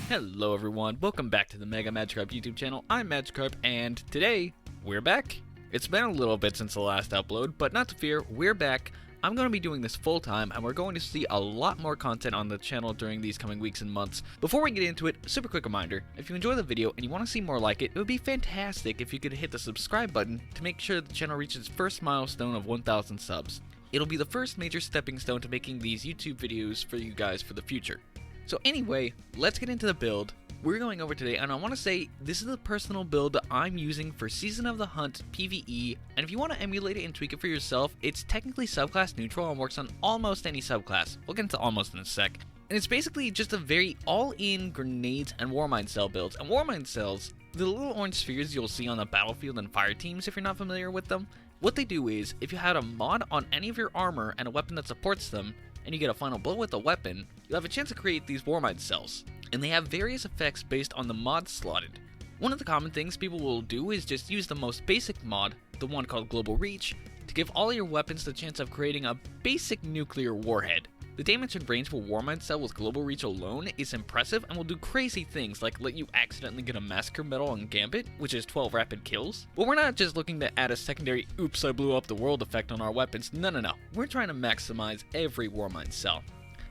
Hello everyone, welcome back to the Mega Magikarp YouTube channel. I'm Magikarp, and today, we're back. It's been a little bit since the last upload, but not to fear, we're back. I'm going to be doing this full time, and we're going to see a lot more content on the channel during these coming weeks and months. Before we get into it, super quick reminder, if you enjoy the video and you want to see more like it, it would be fantastic if you could hit the subscribe button to make sure the channel reaches its first milestone of 1,000 subs. It'll be the first major stepping stone to making these YouTube videos for you guys for the future. So anyway, let's get into the build we're going over today, and I want to say this is the personal build that I'm using for Season of the Hunt PvE, and if you want to emulate it and tweak it for yourself, it's technically subclass neutral and works on almost any subclass. We'll get into almost in a sec. And it's basically just a very all-in grenades and Warmind Cell builds. And Warmind Cells, the little orange spheres you'll see on the battlefield and fire teams if you're not familiar with them, what they do is, if you had a mod on any of your armor and a weapon that supports them, and you get a final blow with the weapon, you'll have a chance to create these Warmind Cells. And they have various effects based on the mod slotted. One of the common things people will do is just use the most basic mod, the one called Global Reach, to give all your weapons the chance of creating a basic nuclear warhead. The damage and range for Warmind Cell with Global Reach alone is impressive and will do crazy things like let you accidentally get a Massacre Medal on Gambit, which is 12 rapid kills. But we're not just looking to add a secondary oops I blew up the world effect on our weapons, no. We're trying to maximize every Warmind Cell.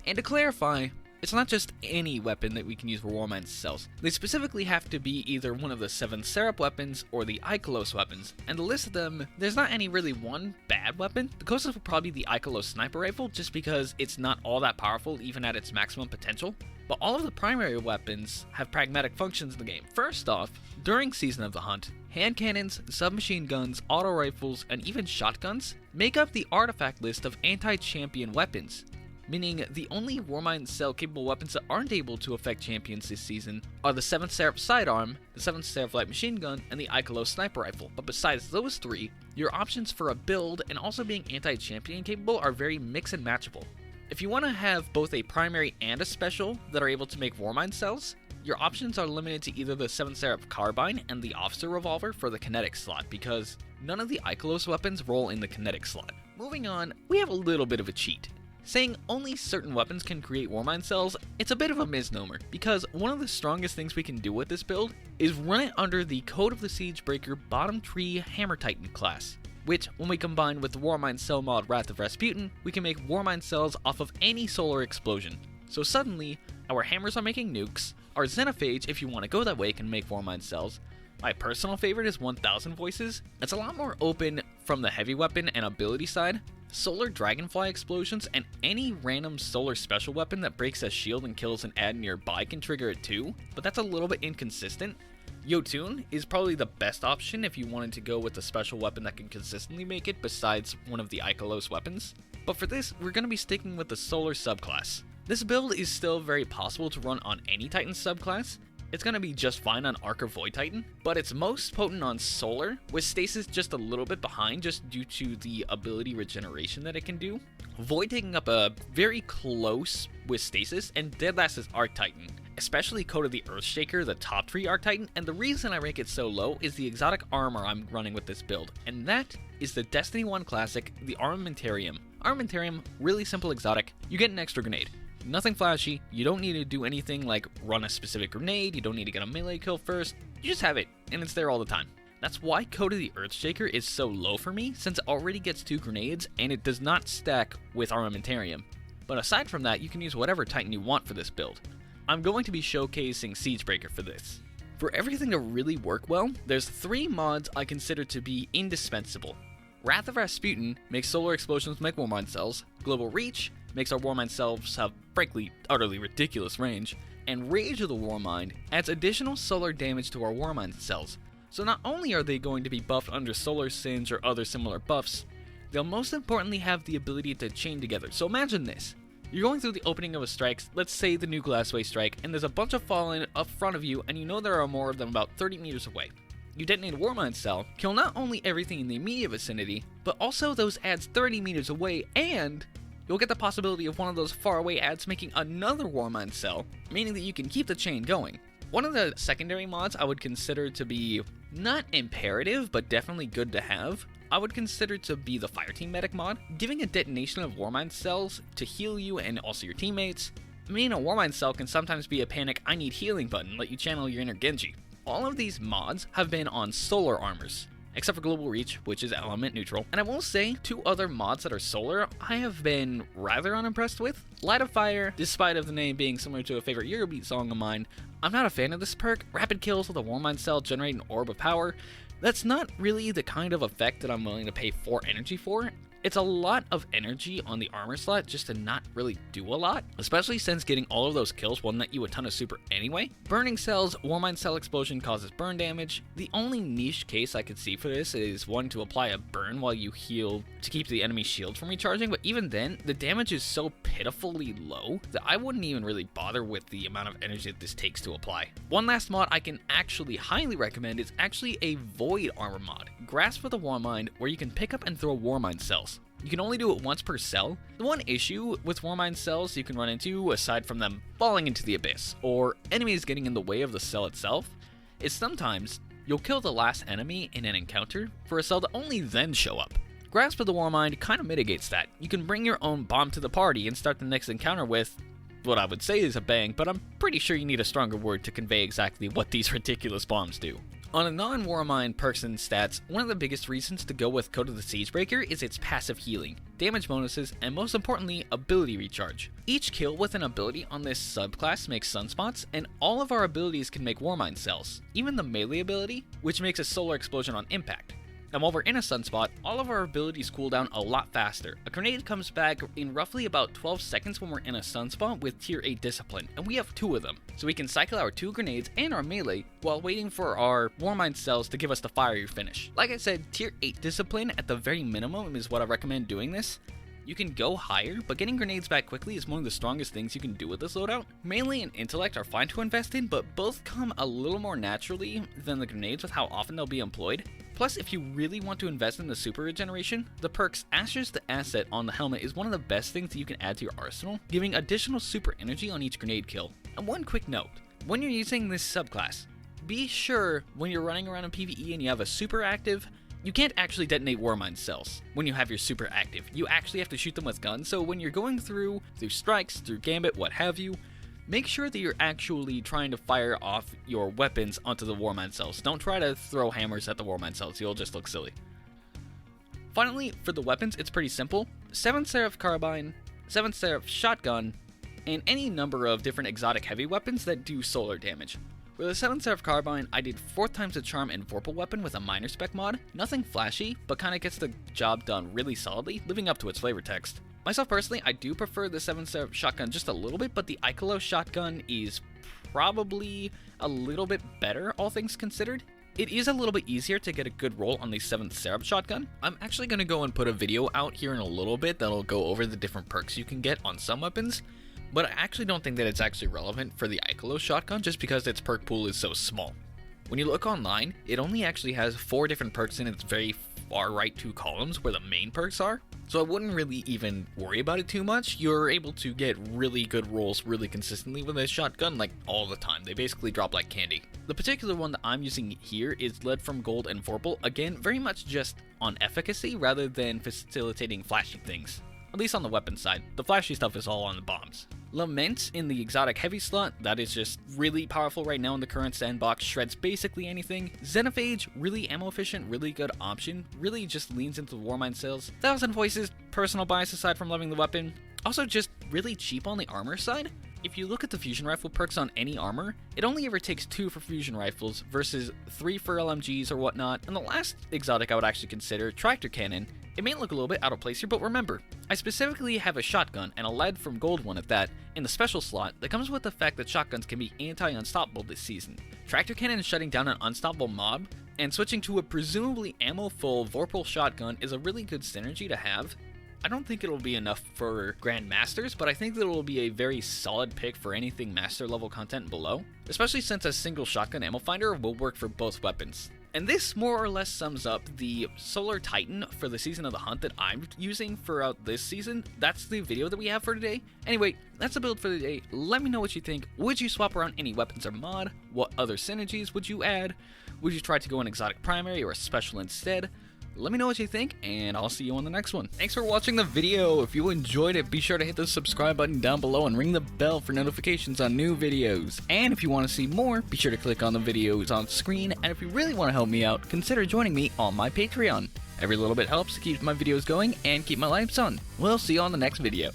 And to clarify, it's not just any weapon that we can use for Warmind Cells. They specifically have to be either one of the 7 Seraph weapons or the Ikelos weapons. And to list them, there's not any really one bad weapon. The closest will probably be the Ikelos Sniper Rifle, just because it's not all that powerful even at its maximum potential. But all of the primary weapons have pragmatic functions in the game. First off, during Season of the Hunt, hand cannons, submachine guns, auto rifles, and even shotguns make up the artifact list of anti-champion weapons. Meaning the only Warmind Cell capable weapons that aren't able to affect champions this season are the 7th Seraph Sidearm, the 7th Seraph Light Machine Gun, and the Ikelos Sniper Rifle. But besides those 3, your options for a build and also being anti-champion capable are very mix and matchable. If you want to have both a primary and a special that are able to make Warmind Cells, your options are limited to either the 7th Seraph Carbine and the Officer Revolver for the kinetic slot, because none of the Ikelos weapons roll in the kinetic slot. Moving on, we have a little bit of a cheat. Saying only certain weapons can create Warmind Cells, it's a bit of a misnomer, because one of the strongest things we can do with this build is run it under the Code of the Siegebreaker Bottom Tree Hammer Titan class, which, when we combine with the Warmind Cell mod Wrath of Rasputin, we can make Warmind Cells off of any solar explosion. So suddenly, our hammers are making nukes, our Xenophage, if you want to go that way, can make Warmind Cells. My personal favorite is 1000 Voices. It's a lot more open from the heavy weapon and ability side. Solar Dragonfly explosions and any random solar special weapon that breaks a shield and kills an ad nearby can trigger it too, but that's a little bit inconsistent. Yotun is probably the best option if you wanted to go with a special weapon that can consistently make it besides one of the Ikelos weapons. But for this, we're going to be sticking with the Solar subclass. This build is still very possible to run on any Titan subclass. It's going to be just fine on Arc or Void Titan, but it's most potent on Solar, with Stasis just a little bit behind just due to the ability regeneration that it can do. Void taking up a very close with Stasis, and Dead Last is Arc Titan, especially Code of the Earthshaker, the top 3 Arc Titan, and the reason I rank it so low is the exotic armor I'm running with this build, and that is the Destiny 1 classic, the Armamentarium. Armamentarium, really simple exotic, you get an extra grenade. Nothing flashy, you don't need to do anything like run a specific grenade, you don't need to get a melee kill first, you just have it, and it's there all the time. That's why Code of the Earthshaker is so low for me, since it already gets 2 grenades, and it does not stack with Armamentarium. But aside from that, you can use whatever Titan you want for this build. I'm going to be showcasing Siegebreaker for this. For everything to really work well, there's 3 mods I consider to be indispensable. Wrath of Rasputin makes solar explosions make Warmind Cells, Global Reach makes our Warmind Cells have, frankly, utterly ridiculous range, and Rage of the Warmind adds additional solar damage to our Warmind Cells. So not only are they going to be buffed under Solar Singe or other similar buffs, they'll most importantly have the ability to chain together. So imagine this. You're going through the opening of a strike, let's say the new Glassway strike, and there's a bunch of fallen up front of you, and you know there are more of them about 30 meters away. You detonate a Warmind Cell, kill not only everything in the immediate vicinity, but also those ads 30 meters away, and you'll get the possibility of one of those faraway ads making another Warmind Cell, meaning that you can keep the chain going. One of the secondary mods I would consider to be not imperative, but definitely good to have, I would consider to be the Fireteam Medic mod. Giving a detonation of Warmind Cells to heal you and also your teammates I mean, a Warmind Cell can sometimes be a panic I need healing button, let you channel your inner Genji. All of these mods have been on solar armors, except for Global Reach, which is element neutral. And I will say, 2 other mods that are solar, I have been rather unimpressed with. Light of Fire, despite of the name being similar to a favorite Eurobeat song of mine, I'm not a fan of this perk. Rapid kills with a Warmind Cell generate an orb of power. That's not really the kind of effect that I'm willing to pay 4 energy for. It's a lot of energy on the armor slot just to not really do a lot, especially since getting all of those kills will net you a ton of super anyway. Burning cells, Warmind Cell explosion causes burn damage. The only niche case I could see for this is one to apply a burn while you heal to keep the enemy shield from recharging, but even then, the damage is so pitifully low that I wouldn't even really bother with the amount of energy that this takes to apply. One last mod I can actually highly recommend is actually a Void armor mod, Grasp of the Warmind, where you can pick up and throw Warmind cells. You can only do it once per cell. The one issue with Warmind cells you can run into, aside from them falling into the abyss, or enemies getting in the way of the cell itself, is sometimes you'll kill the last enemy in an encounter for a cell to only then show up. Grasp of the Warmind kind of mitigates that. You can bring your own bomb to the party and start the next encounter with what I would say is a bang, but I'm pretty sure you need a stronger word to convey exactly what these ridiculous bombs do. On a non-Warmind perks and stats, one of the biggest reasons to go with Code of the Siegebreaker is its passive healing, damage bonuses, and most importantly, ability recharge. Each kill with an ability on this subclass makes sunspots, and all of our abilities can make Warmind cells, even the melee ability, which makes a solar explosion on impact. And while we're in a sunspot, all of our abilities cool down a lot faster. A grenade comes back in roughly about 12 seconds when we're in a sunspot with tier 8 discipline, and we have 2 of them. So we can cycle our 2 grenades and our melee while waiting for our Warmind cells to give us the fiery finish. Like I said, tier 8 discipline at the very minimum is what I recommend doing this. You can go higher, but getting grenades back quickly is one of the strongest things you can do with this loadout. Melee and intellect are fine to invest in, but both come a little more naturally than the grenades with how often they'll be employed. Plus, if you really want to invest in the super regeneration, the perks Ashes the Asset on the helmet is one of the best things that you can add to your arsenal, giving additional super energy on each grenade kill. And one quick note, when you're using this subclass, be sure when you're running around in PvE and you have a super active, you can't actually detonate Warmind cells when you have your super active. You actually have to shoot them with guns, so when you're going through strikes, through Gambit, what have you, make sure that you're actually trying to fire off your weapons onto the Warmind cells. Don't try to throw hammers at the Warmind cells, you'll just look silly. Finally, for the weapons, it's pretty simple. 7th Seraph Carbine, 7th Seraph Shotgun, and any number of different exotic heavy weapons that do solar damage. For the 7th Seraph Carbine, I did 4th times the charm and Vorpal weapon with a minor spec mod. Nothing flashy, but kinda gets the job done really solidly, living up to its flavor text. Myself personally, I do prefer the 7th Seraph Shotgun just a little bit, but the Icolo Shotgun is probably a little bit better, all things considered. It is a little bit easier to get a good roll on the 7th Seraph Shotgun. I'm actually going to go and put a video out here in a little bit that'll go over the different perks you can get on some weapons, but I actually don't think that it's actually relevant for the Icolo Shotgun just because its perk pool is so small. When you look online, it only actually has 4 different perks in its very far right 2 columns where the main perks are, so I wouldn't really even worry about it too much. You're able to get really good rolls really consistently with this shotgun, like all the time. They basically drop like candy. The particular one that I'm using here is Lead from Gold and Vorpal, again very much just on efficacy rather than facilitating flashing things. At least on the weapon side. The flashy stuff is all on the bombs. Lament in the exotic heavy slot, that is just really powerful right now in the current sandbox, shreds basically anything. Xenophage, really ammo efficient, really good option, really just leans into the Warmind cells. 1000 Voices, personal bias aside from loving the weapon, also just really cheap on the armor side. If you look at the fusion rifle perks on any armor, it only ever takes 2 for fusion rifles versus 3 for LMGs or whatnot, and the last exotic I would actually consider, Tractor Cannon. It may look a little bit out of place here, but remember, I specifically have a shotgun, and a Lead from Gold one at that, in the special slot that comes with the fact that shotguns can be anti-unstoppable this season. Tractor Cannon is shutting down an unstoppable mob, and switching to a presumably ammo-full Vorpal shotgun is a really good synergy to have. I don't think it'll be enough for Grandmasters, but I think that it will be a very solid pick for anything Master level content below, especially since a single shotgun ammo finder will work for both weapons. And this more or less sums up the Solar Titan for the Season of the Hunt that I'm using throughout this season. That's the video that we have for today. Anyway, that's the build for the day. Let me know what you think. Would you swap around any weapons or mod? What other synergies would you add? Would you try to go an exotic primary or a special instead? Let me know what you think, and I'll see you on the next one. Thanks for watching the video. If you enjoyed it, be sure to hit the subscribe button down below and ring the bell for notifications on new videos. And if you want to see more, be sure to click on the videos on screen, and if you really want to help me out, consider joining me on my Patreon. Every little bit helps to keep my videos going and keep my lights on. We'll see you on the next video.